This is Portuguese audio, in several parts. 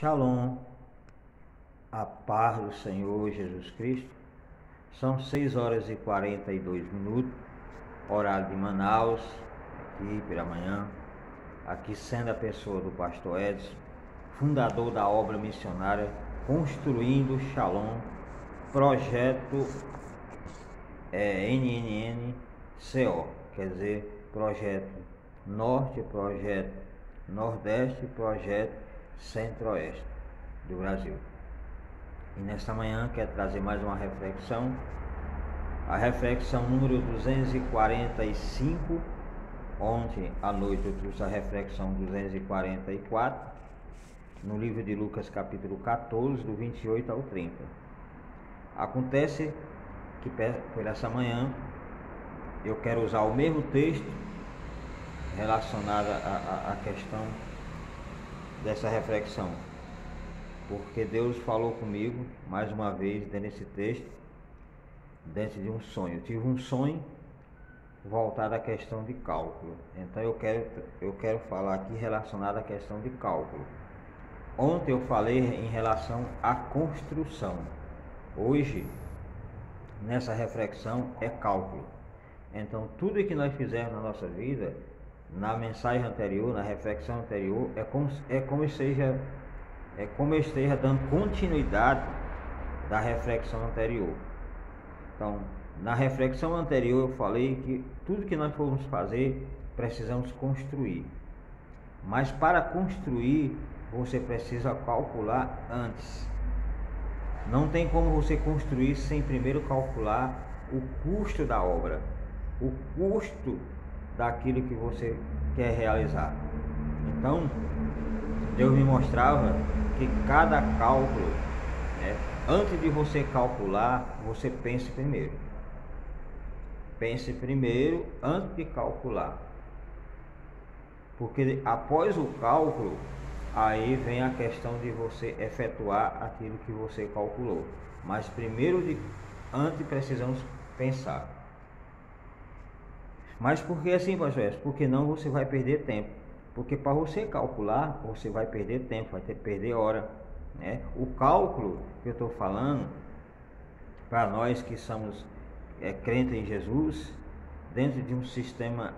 Shalom, a paz do Senhor Jesus Cristo. São 6 horas e 42 minutos, horário de Manaus, aqui pela manhã. Aqui sendo a pessoa do pastor Edson, fundador da obra missionária Construindo Shalom, projeto NNNCO, quer dizer, projeto Norte, projeto Nordeste, projeto Centro-Oeste do Brasil. E nesta manhã quero trazer mais uma reflexão, a reflexão número 245. Ontem à noite eu trouxe a reflexão 244, no livro de Lucas capítulo 14, do 28 ao 30. Acontece que por essa manhã eu quero usar o mesmo texto relacionado à questão dessa reflexão, porque Deus falou comigo mais uma vez dentro desse texto, dentro de um sonho. Eu tive um sonho voltado à questão de cálculo, então eu quero falar aqui relacionado à questão de cálculo. Ontem eu falei em relação à construção, hoje nessa reflexão é cálculo. Então tudo que nós fizermos na nossa vida, na mensagem anterior, na reflexão anterior, é como eu esteja dando continuidade da reflexão anterior. Então, na reflexão anterior eu falei que tudo que nós formos fazer, precisamos construir. Mas para construir, você precisa calcular antes. Não tem como você construir sem primeiro calcular o custo da obra, o custo daquilo que você quer realizar. Então, Deus me mostrava que cada cálculo, antes de você calcular, você pense primeiro. Pense primeiro antes de calcular. Porque após o cálculo, aí vem a questão de você efetuar aquilo que você calculou. Mas antes precisamos pensar. Mas por que assim, pastor? Porque não você vai perder tempo. Porque para você calcular, você vai perder tempo, vai ter que perder hora, né? O cálculo que eu estou falando, para nós que somos crentes em Jesus, dentro de um sistema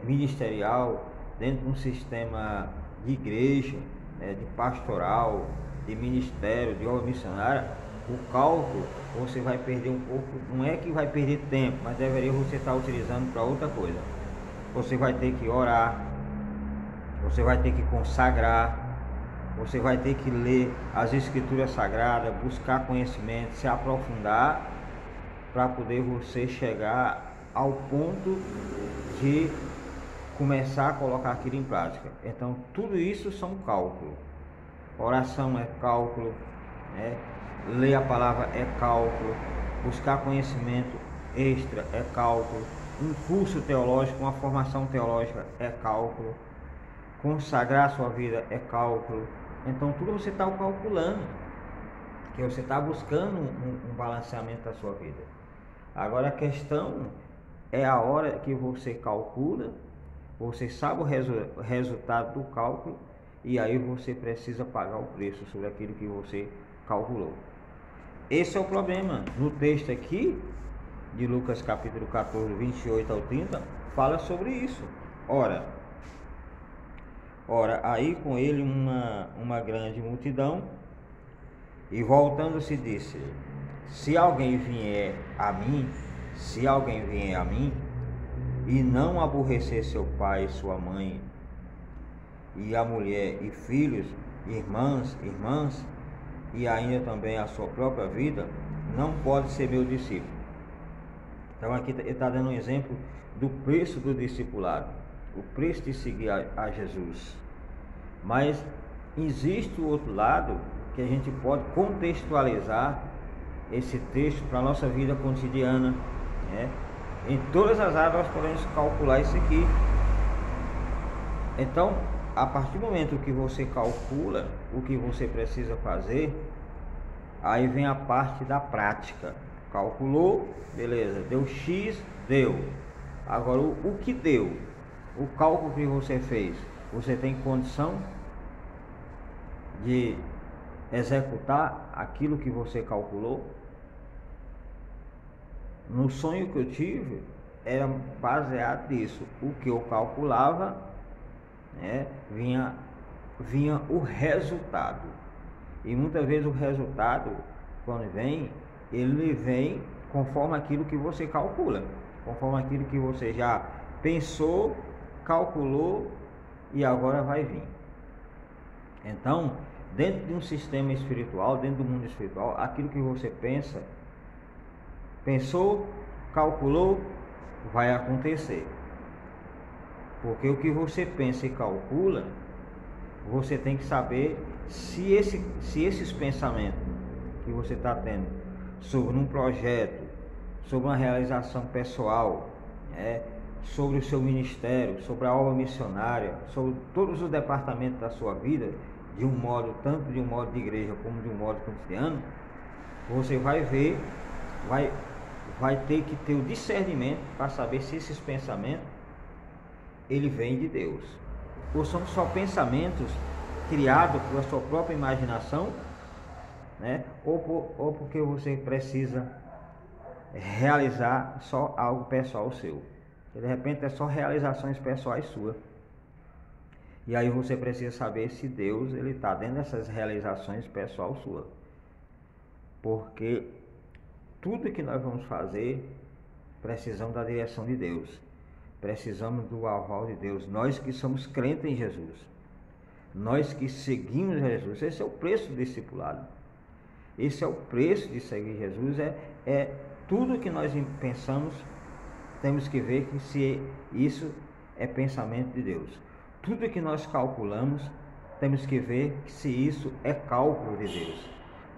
ministerial, dentro de um sistema de igreja, de pastoral, de ministério, de obra missionária, o cálculo você vai perder um pouco, não é que vai perder tempo, mas deveria você estar utilizando para outra coisa. Você vai ter que orar, você vai ter que consagrar, você vai ter que ler as escrituras sagradas, buscar conhecimento, se aprofundar, para poder você chegar ao ponto de começar a colocar aquilo em prática. Então tudo isso são cálculos. Oração é cálculo, ler a palavra é cálculo, buscar conhecimento extra é cálculo, um curso teológico, uma formação teológica é cálculo, consagrar a sua vida é cálculo. Então tudo você está calculando, que você está buscando um balanceamento da sua vida. Agora a questão é a hora que você calcula, você sabe o resultado do cálculo, e aí você precisa pagar o preço sobre aquilo que você calculou. Esse é o problema. No texto aqui de Lucas capítulo 14, 28 ao 30, fala sobre isso. Ora, aí com ele uma grande multidão, e voltando-se disse: se alguém vier a mim, e não aborrecer seu pai, sua mãe, e a mulher, e filhos, irmãs, e ainda também a sua própria vida, não pode ser meu discípulo. Então aqui ele está dando um exemplo do preço do discipulado, o preço de seguir a Jesus. Mas existe o outro lado, que a gente pode contextualizar esse texto para a nossa vida cotidiana, Em todas as áreas nós podemos calcular isso aqui. Então, a partir do momento que você calcula o que você precisa fazer, aí vem a parte da prática. Calculou, beleza, deu X, deu. Agora o que deu? O cálculo que você fez, você tem condição de executar aquilo que você calculou? No sonho que eu tive, era baseado nisso. O que eu calculava, né, vinha o resultado. E muitas vezes o resultado, quando vem, ele vem conforme aquilo que você calcula, conforme aquilo que você já pensou, calculou e agora vai vir. Então, dentro de um sistema espiritual, dentro do mundo espiritual, aquilo que você pensa, pensou, calculou, vai acontecer. Porque o que você pensa e calcula, você tem que saber se esses pensamentos que você está tendo sobre um projeto, sobre uma realização pessoal, sobre o seu ministério, sobre a obra missionária, sobre todos os departamentos da sua vida, de um modo, tanto de um modo de igreja como de um modo cotidiano, você vai ver, vai ter que ter o discernimento para saber se esses pensamentos ele vem de Deus, ou são só pensamentos criados pela sua própria imaginação, né? Ou porque você precisa realizar só algo pessoal seu. De repente é só realizações pessoais suas. E aí você precisa saber se Deus ele está dentro dessas realizações pessoal sua. Porque tudo que nós vamos fazer, precisamos da direção de Deus. Precisamos do aval de Deus. Nós que somos crentes em Jesus. Nós que seguimos Jesus. Esse é o preço do discipulado. Esse é o preço de seguir Jesus. É tudo que nós pensamos, temos que ver que se isso é pensamento de Deus. Tudo que nós calculamos, temos que ver se isso é cálculo de Deus.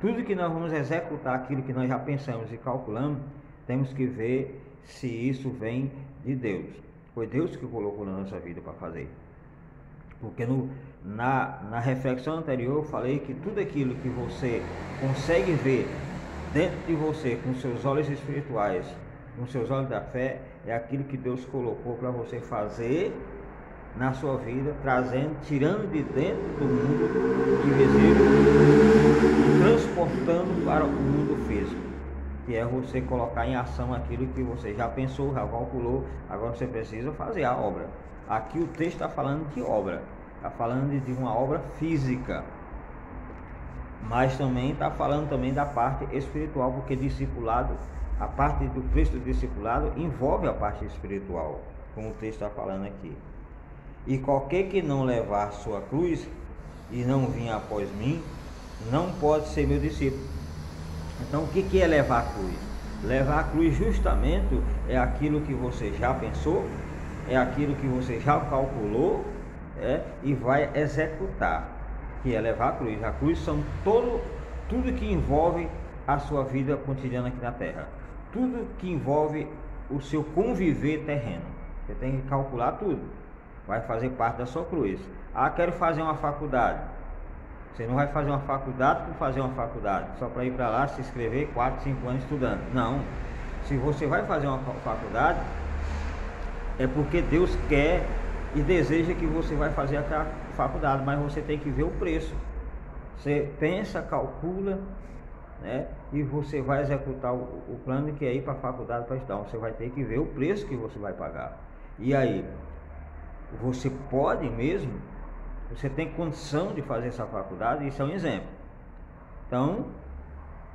Tudo que nós vamos executar, aquilo que nós já pensamos e calculamos, temos que ver se isso vem de Deus. Foi Deus que colocou na nossa vida para fazer. Porque na reflexão anterior eu falei que tudo aquilo que você consegue ver dentro de você com seus olhos espirituais, com seus olhos da fé, é aquilo que Deus colocou para você fazer na sua vida, tirando de dentro do mundo invisível, transportando para o mundo físico, que é você colocar em ação aquilo que você já pensou, já calculou, agora você precisa fazer a obra. Aqui o texto está falando de obra, está falando de uma obra física, mas também está falando também da parte espiritual, porque discipulado, a parte do preço do discipulado envolve a parte espiritual, como o texto está falando aqui. E qualquer que não levar sua cruz e não vir após mim, não pode ser meu discípulo. Então o que é levar a cruz? Levar a cruz justamente é aquilo que você já pensou, é aquilo que você já calculou, e vai executar, que é levar a cruz. A cruz são tudo que envolve a sua vida cotidiana aqui na terra, tudo que envolve o seu conviver terreno. Você tem que calcular tudo, vai fazer parte da sua cruz. Quero fazer uma faculdade. Você não vai fazer uma faculdade por fazer uma faculdade, só para ir para lá se inscrever 4, 5 anos estudando. Não. Se você vai fazer uma faculdade, é porque Deus quer e deseja que você vai fazer aquela faculdade, mas você tem que ver o preço. Você pensa, calcula, né? E você vai executar o plano que é ir para a faculdade para estudar. Você vai ter que ver o preço que você vai pagar. E aí, você pode mesmo, você tem condição de fazer essa faculdade, isso é um exemplo. Então,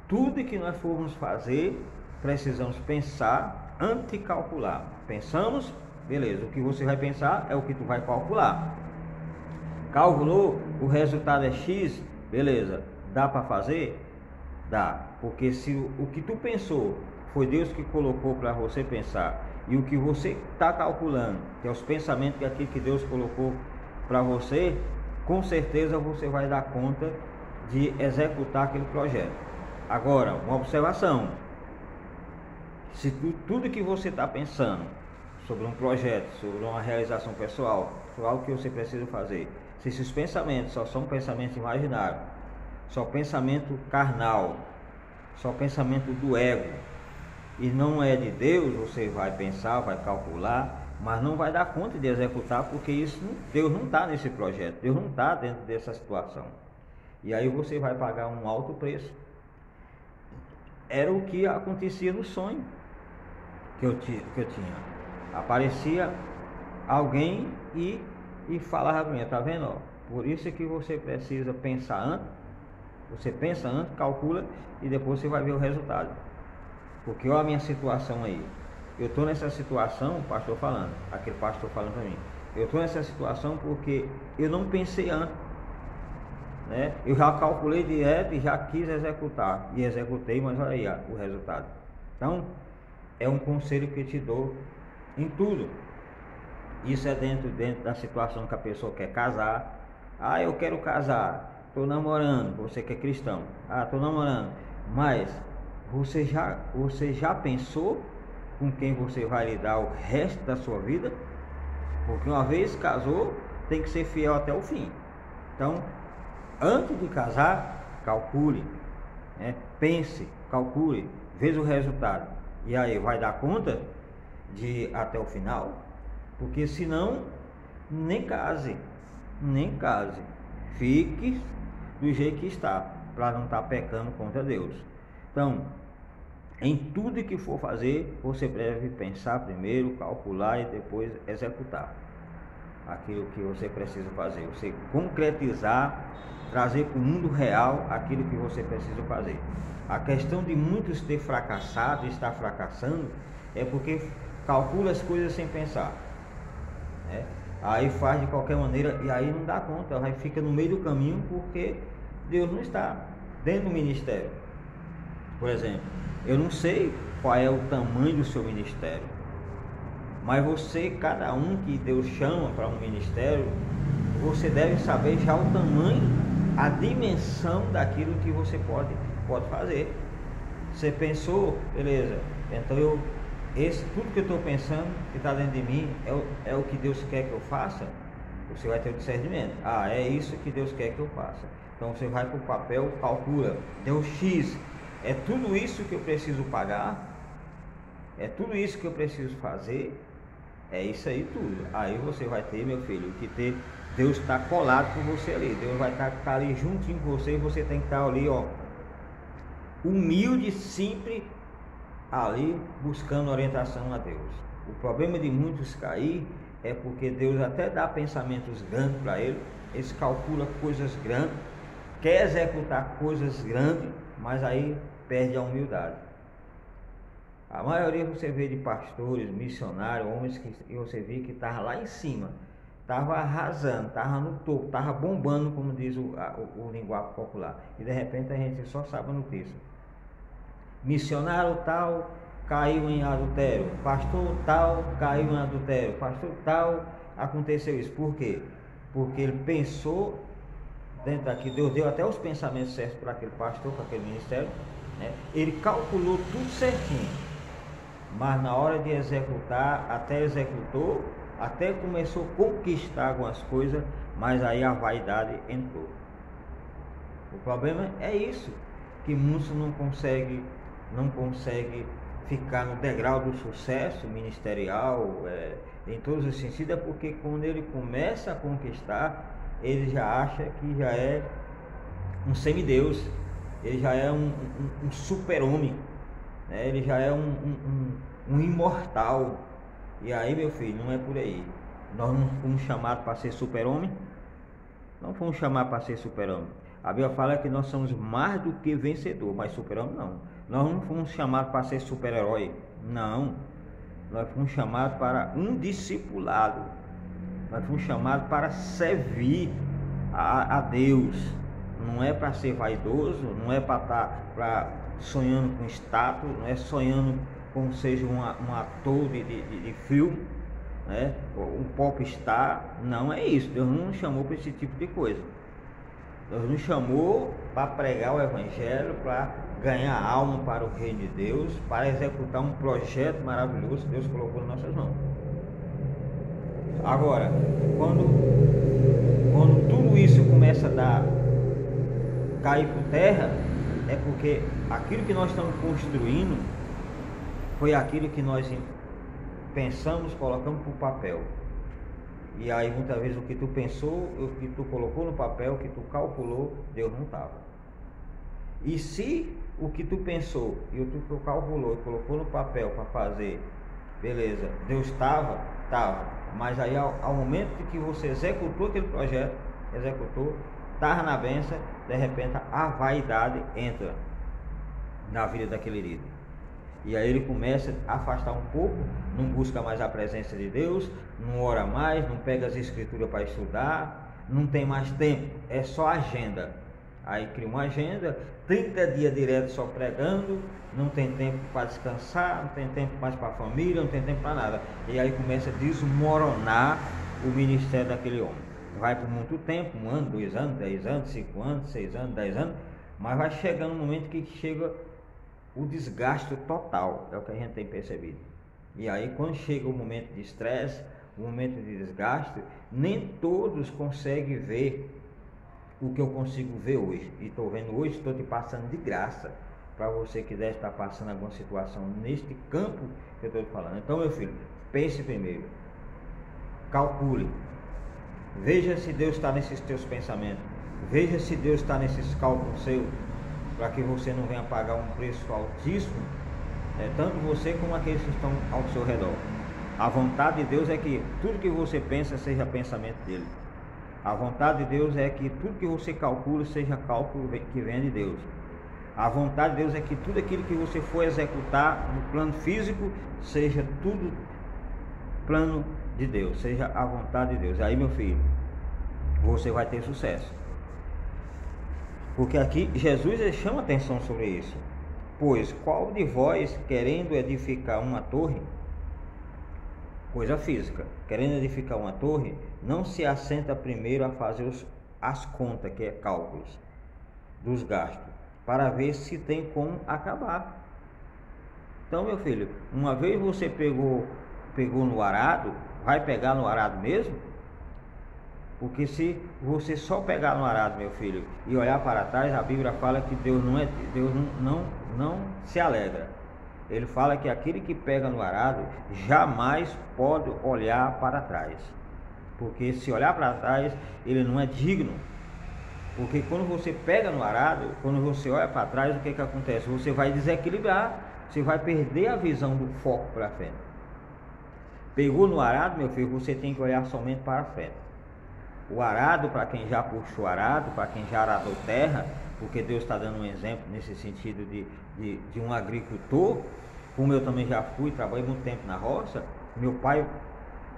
tudo que nós formos fazer, precisamos pensar antes de calcular. Pensamos, beleza, o que você vai pensar é o que tu vai calcular. Calculou, o resultado é X, beleza, dá para fazer? Dá, porque se o que tu pensou foi Deus que colocou para você pensar, e o que você está calculando, que é os pensamentos que aquilo que Deus colocou para você, com certeza você vai dar conta de executar aquele projeto. Agora, uma observação: se tudo que você está pensando sobre um projeto, sobre uma realização pessoal, sobre algo que você precisa fazer, se esses pensamentos só são pensamentos imaginários, só pensamento carnal, só pensamento do ego, e não é de Deus, você vai pensar, vai calcular, mas não vai dar conta de executar, porque Deus não está nesse projeto, Deus não está dentro dessa situação. E aí você vai pagar um alto preço. Era o que acontecia no sonho que eu tinha. Aparecia alguém e falava para mim, tá vendo? Ó, por isso que você precisa pensar antes. Você pensa antes, calcula e depois você vai ver o resultado. Porque olha a minha situação aí. Eu estou nessa situação, o pastor falando, aquele pastor falando para mim. Eu estou nessa situação porque eu não pensei antes, né? Eu já calculei direto e já quis executar. E executei, mas olha aí o resultado. Então, é um conselho que eu te dou em tudo. Isso é dentro da situação que a pessoa quer casar. Ah, eu quero casar, estou namorando, você que é cristão. Ah, estou namorando. Mas você já pensou com quem você vai lidar o resto da sua vida? Porque uma vez casou, tem que ser fiel até o fim. Então, antes de casar, calcule, né? Pense, calcule, veja o resultado. E aí, vai dar conta de ir até o final? Porque senão, nem case. Fique do jeito que está, para não estar pecando contra Deus. Então, em tudo que for fazer, você deve pensar primeiro, calcular e depois executar aquilo que você precisa fazer. Você concretizar, trazer para o mundo real aquilo que você precisa fazer. A questão de muitos ter fracassado, estar fracassando, é porque calcula as coisas sem pensar, né? Aí faz de qualquer maneira e aí não dá conta, aí fica no meio do caminho porque Deus não está dentro do ministério. Por exemplo, eu não sei qual é o tamanho do seu ministério, mas você, cada um que Deus chama para um ministério, você deve saber já o tamanho, a dimensão daquilo que você pode fazer. Você pensou, beleza, então tudo que eu estou pensando, que está dentro de mim, é o que Deus quer que eu faça. Você vai ter o discernimento. Ah, é isso que Deus quer que eu faça. Então você vai para o papel, calcula, deu X. É tudo isso que eu preciso pagar? É tudo isso que eu preciso fazer? É isso aí tudo. Aí você vai ter, meu filho, que ter, Deus está colado com você ali. Deus vai estar ali juntinho com você e você tem que estar ali, ó, humilde, simples, ali buscando orientação a Deus. O problema de muitos cair é porque Deus até dá pensamentos grandes para eles calculam coisas grandes, quer executar coisas grandes, mas aí perde a humildade. A maioria você vê de pastores, missionários, homens que você vê que estavam lá em cima, estavam arrasando, estavam no topo, estavam bombando, como diz o linguagem popular, e de repente a gente só sabe a notícia. Missionário tal caiu em adultério, pastor tal caiu em adultério, pastor tal aconteceu isso. Por quê? Porque ele pensou dentro daqui, Deus deu até os pensamentos certos para aquele pastor, para aquele ministério, né? Ele calculou tudo certinho, mas na hora de executar, até executou, até começou a conquistar algumas coisas, mas aí a vaidade entrou. O problema é isso, que muitos não conseguem ficar no degrau do sucesso ministerial, em todos os sentidos, é porque quando ele começa a conquistar, ele já acha que já é um semideus, ele já é um super-homem, né? Ele já é um imortal. E aí, meu filho, não é por aí. Nós não fomos chamados para ser super-homem, não fomos chamados para ser super-homem. A Bíblia fala que nós somos mais do que vencedor, mas super-homem não. Nós não fomos chamados para ser super-herói, não. Nós fomos chamados para um discipulado. Nós fomos chamados para servir a Deus. Não é para ser vaidoso, não é para estar sonhando com status, não é sonhando como seja um ator de filme, né? Um popstar. Não é isso. Deus não nos chamou para esse tipo de coisa. Deus nos chamou para pregar o Evangelho, para ganhar alma para o reino de Deus, para executar um projeto maravilhoso que Deus colocou nas nossas mãos. Agora, quando tudo isso começa a cair por terra, é porque aquilo que nós estamos construindo foi aquilo que nós pensamos, colocamos para o papel. E aí muitas vezes o que tu pensou, o que tu colocou no papel, o que tu calculou, Deus não estava. E se o que tu pensou e o que tu calculou e colocou no papel para fazer, beleza, Deus estava, mas aí ao momento de que você executou aquele projeto, estava na benção, de repente a vaidade entra na vida daquele líder. E aí ele começa a afastar um pouco, não busca mais a presença de Deus, não ora mais, não pega as escrituras para estudar, não tem mais tempo, é só agenda. Aí cria uma agenda, 30 dias direto só pregando, não tem tempo para descansar, não tem tempo mais para a família, não tem tempo para nada. E aí começa a desmoronar o ministério daquele homem. Vai por muito tempo, 1 ano, 2 anos, 10 anos, 5 anos, 6 anos, 10 anos, mas vai chegando um momento que chega o desgaste total, é o que a gente tem percebido. E aí quando chega o momento de estresse, o momento de desgaste, nem todos conseguem ver o que eu consigo ver hoje. E estou vendo hoje, estou te passando de graça, para você que deve estar passando alguma situação neste campo que eu estou te falando. Então, meu filho, pense primeiro, calcule, veja se Deus está nesses teus pensamentos, veja se Deus está nesses cálculos seus, para que você não venha pagar um preço altíssimo, tanto você como aqueles que estão ao seu redor. A vontade de Deus é que tudo que você pensa seja pensamento dele. A vontade de Deus é que tudo que você calcula seja cálculo que vem de Deus. A vontade de Deus é que tudo aquilo que você for executar no plano físico seja tudo plano de Deus, seja a vontade de Deus. Aí, meu filho, você vai ter sucesso. Porque aqui Jesus chama atenção sobre isso. Pois qual de vós, querendo edificar uma torre, coisa física, querendo edificar uma torre, não se assenta primeiro a fazer as contas, que é cálculos dos gastos, para ver se tem como acabar. Então, meu filho, uma vez você pegou no arado, vai pegar no arado mesmo? Porque se você só pegar no arado, meu filho, e olhar para trás, a Bíblia fala que Deus não se alegra. Ele fala que aquele que pega no arado jamais pode olhar para trás. Porque se olhar para trás, ele não é digno. Porque quando você pega no arado, quando você olha para trás, o que acontece? Você vai desequilibrar, você vai perder a visão do foco para frente. Pegou no arado, meu filho, você tem que olhar somente para frente. O arado, para quem já puxou arado, para quem já aradou terra, porque Deus está dando um exemplo nesse sentido de um agricultor, como eu também já fui, trabalhei muito tempo na roça. Meu pai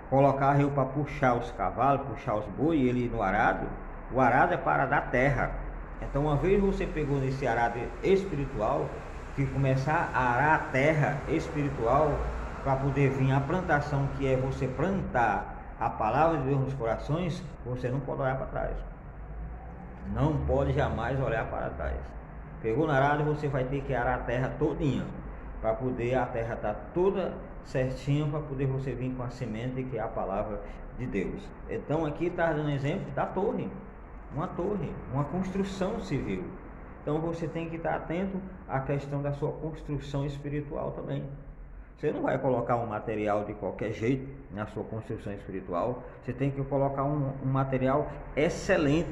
colocava eu para puxar os cavalos, puxar os bois, e ele no arado. O arado é para dar terra. Então, uma vez você pegou nesse arado espiritual, que começar a arar a terra espiritual, para poder vir a plantação, que é você plantar a palavra de Deus nos corações, você não pode olhar para trás. Não pode jamais olhar para trás. Pegou na arado, você vai ter que arar a terra todinha, para poder a terra estar toda certinha, para poder você vir com a semente, que é a palavra de Deus. Então aqui está dando exemplo da torre, uma construção civil. Então você tem que estar atento à questão da sua construção espiritual também. Você não vai colocar um material de qualquer jeito na sua construção espiritual. Você tem que colocar um material excelente,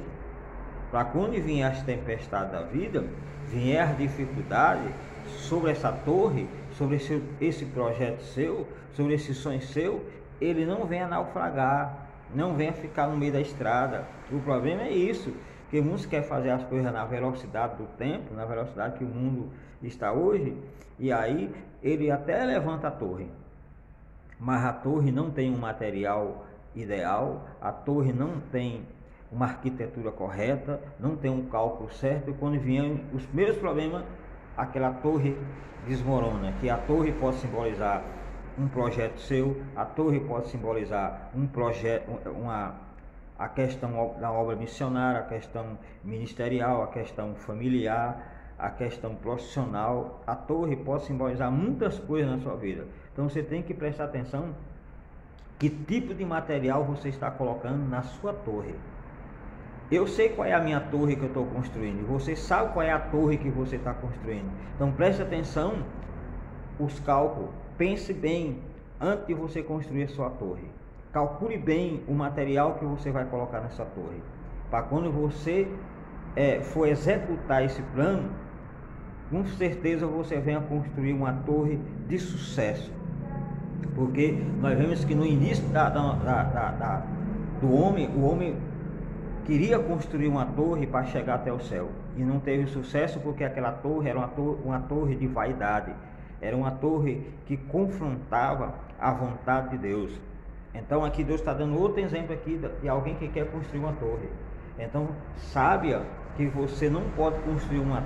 para quando vier as tempestades da vida, vier as dificuldades sobre essa torre, sobre esse projeto seu, sobre esse sonho seu, ele não venha naufragar, não venha ficar no meio da estrada. O problema é isso, que muitos querem fazer as coisas na velocidade do tempo, na velocidade que o mundo está hoje, e aí ele até levanta a torre, mas a torre não tem um material ideal, a torre não tem uma arquitetura correta, não tem um cálculo certo, e quando vêm os primeiros problemas, aquela torre desmorona. Que a torre pode simbolizar um projeto seu, a torre pode simbolizar um projeto, a questão da obra missionária, a questão ministerial, a questão familiar, a questão profissional. A torre pode simbolizar muitas coisas na sua vida. Então você tem que prestar atenção que tipo de material você está colocando na sua torre. Eu sei qual é a minha torre que eu estou construindo, você sabe qual é a torre que você está construindo. Então preste atenção, os cálculos, pense bem antes de você construir a sua torre. calcule bem o material que você vai colocar nessa torre, para quando você for executar esse plano, com certeza você venha construir uma torre de sucesso. Porque nós vemos que no início do homem, o homem queria construir uma torre para chegar até o céu e não teve sucesso, porque aquela torre era uma torre de vaidade, era uma torre que confrontava a vontade de Deus. Então aqui Deus está dando outro exemplo aqui de alguém que quer construir uma torre. Então saiba que você não pode construir uma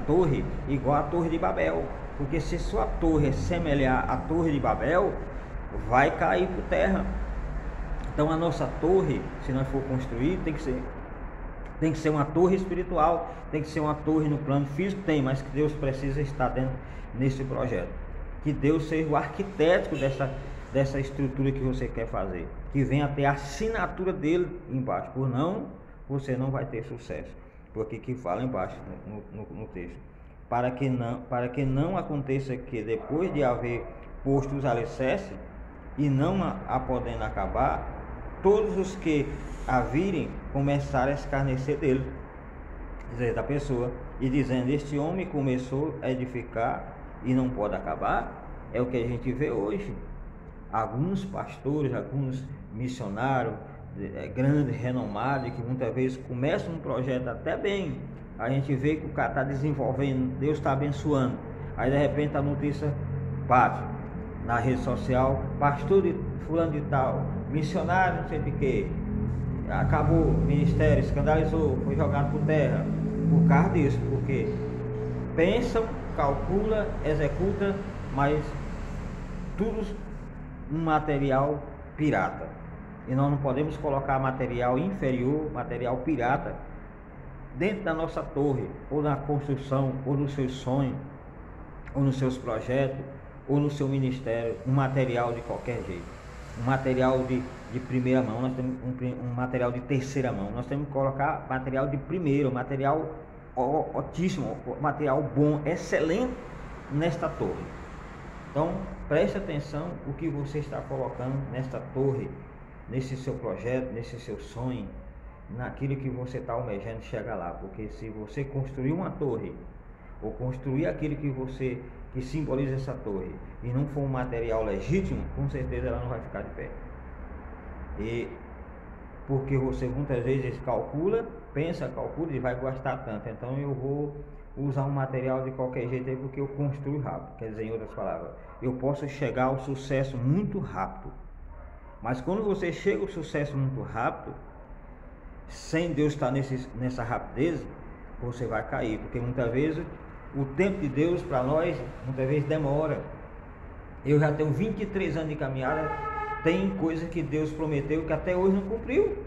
torre igual a Torre de Babel, porque se sua torre semelhar à Torre de Babel, vai cair por terra. Então a nossa torre, se nós for construir, tem que ser uma torre espiritual, tem que ser uma torre no plano físico, mas que Deus precisa estar dentro nesse projeto. Que Deus seja o arquiteto dessa estrutura que você quer fazer, que venha ter a assinatura dele embaixo, por não, você não vai ter sucesso, porque que fala embaixo no texto, para que não aconteça que depois de haver posto os alicerces e não a podendo acabar, todos os que a virem começarem a escarnecer dele, dizer da pessoa, e dizendo: este homem começou a edificar e não pode acabar. É o que a gente vê hoje. Alguns pastores, alguns missionários grandes, renomados, que muitas vezes começam um projeto até bem, a gente vê que o cara está desenvolvendo, Deus está abençoando, aí de repente a notícia bate na rede social: pastor de fulano de tal, missionário não sei de que, acabou o ministério, escandalizou, foi jogado por terra, por causa disso, porque pensam, calcula, executa, mas tudo um material pirata. E nós não podemos colocar material inferior, material pirata, dentro da nossa torre, ou na construção, ou nos seus sonhos, ou nos seus projetos, ou no seu ministério, um material de qualquer jeito. Um material de primeira mão, nós temos um material de terceira mão, nós temos que colocar material de primeiro, material ótimo, material bom, excelente nesta torre. Então preste atenção o que você está colocando nesta torre, nesse seu projeto, nesse seu sonho, naquilo que você está almejando chegar lá, porque se você construir uma torre, ou construir aquilo que simboliza essa torre, e não for um material legítimo, com certeza ela não vai ficar de pé. E porque você muitas vezes calcula e vai gastar tanto, então eu vou usar um material de qualquer jeito aí porque eu construo rápido. Quer dizer, em outras palavras, eu posso chegar ao sucesso muito rápido, mas quando você chega ao sucesso muito rápido, sem Deus estar nessa rapidez, você vai cair, porque muitas vezes o tempo de Deus para nós, muitas vezes demora. Eu já tenho 23 anos de caminhada, tem coisa que Deus prometeu que até hoje não cumpriu,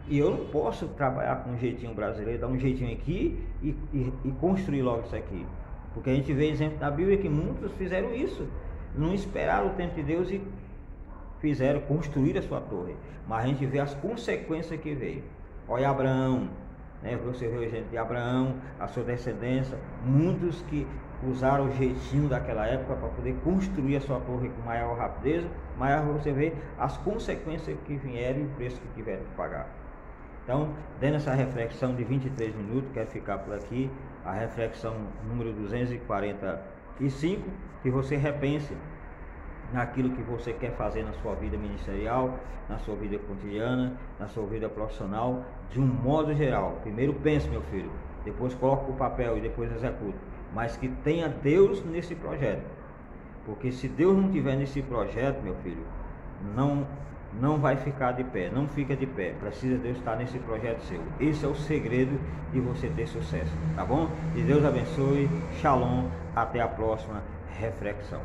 e eu não posso trabalhar com um jeitinho brasileiro, dar um jeitinho aqui e construir logo isso aqui, porque a gente vê exemplo na Bíblia que muitos fizeram isso, não esperaram o tempo de Deus e fizeram construir a sua torre, mas a gente vê as consequências que veio. Olha Abraão, né? Você vê o exemplo de Abraão, a sua descendência, muitos que usaram o jeitinho daquela época para poder construir a sua torre com maior rapidez, mas você vê as consequências que vieram e o preço que tiveram que pagar. Então, dando essa reflexão de 23 minutos, quero ficar por aqui, a reflexão número 245, que você repense naquilo que você quer fazer na sua vida ministerial, na sua vida cotidiana, na sua vida profissional, de um modo geral. Primeiro pense, meu filho, depois coloque o papel e depois execute, mas que tenha Deus nesse projeto, porque se Deus não tiver nesse projeto, meu filho, não vai ficar de pé, não fica de pé, precisa Deus estar nesse projeto seu. Esse é o segredo de você ter sucesso, tá bom? E Deus abençoe, shalom, até a próxima reflexão.